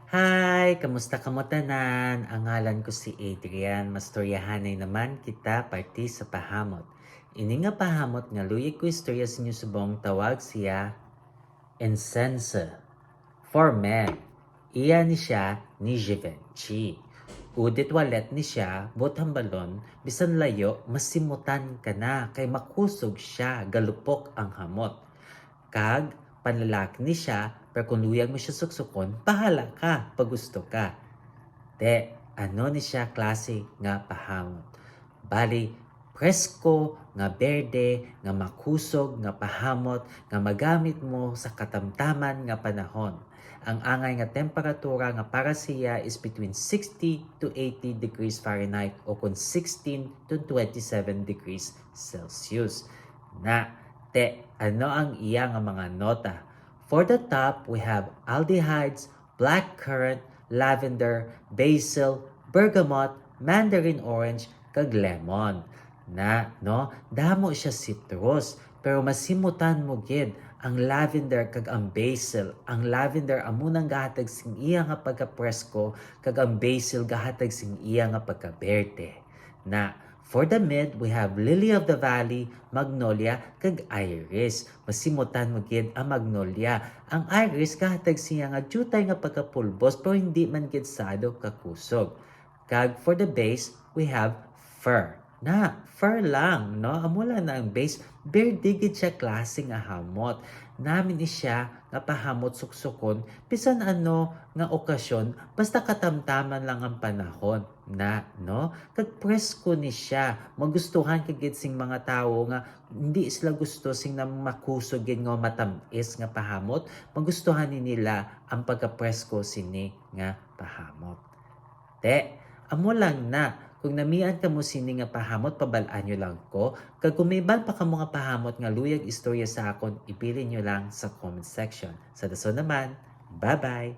Hi! Kamusta kamo tanan? Ang ngalan ko si Adrian. Mastoryahanay naman kita parti sa pahamot. Ini nga pahamot nga luyig ko istorya sa inyo subong tawag siya Incense. For men, iya ni siya ni Givenchy. Udit walet ni siya, botang balon, bisan layo, masimutan ka na, kay makusog siya, galupok ang hamot. Kag, panlalaki ni siya, pero kung luyag mo siya suksukon, bahala ka, pag gusto ka. De, ano ni siya klase nga pahamot. Bali, presko nga berde, nga makusog, nga pahamot, nga magamit mo sa katamtaman nga panahon. Ang angay nga temperatura nga para siya is between 60 to 80 degrees Fahrenheit o kung 16 to 27 degrees Celsius. Ano ang iya nga mga nota? For the top, we have aldehydes, blackcurrant, lavender, basil, bergamot, mandarin orange, kag lemon. Damo siya citrus, pero masimutan mo gid ang lavender kag ang basil. Ang lavender amo nang gahatag sing iya nga pagka-presko, kag ang basil gahatag sing iya nga pagka-berde. For the mid, we have lily of the valley, magnolia, kag iris. Masimutan mo gid ang magnolia. Ang iris kahatag siya nga jutay nga pagkapulbos pero hindi man gid sado kakusog. Kag for the base, we have fir. Fir lang, no? Amo lang na ang base. Berde gid siya klase nga hamot. Namin siya nga pahamot suksukon bisan ano nga okasyon basta katamtaman lang ang panahon no? Kag presko ni siya. Magustuhan kagid sing mga tawo nga hindi sila gusto sing na makusog gid nga matamis nga pahamot. Magustuhan ni nila ang pagka-presko sini nga pahamot. Amo lang na. Kung namian ka mo sini nga pahamot, pabalaan nyo lang ko. Kag kung may ban pa ka mga pahamot nga luyag istorya sa akon, ipili nyo lang sa comment section. Sa daso naman, bye-bye!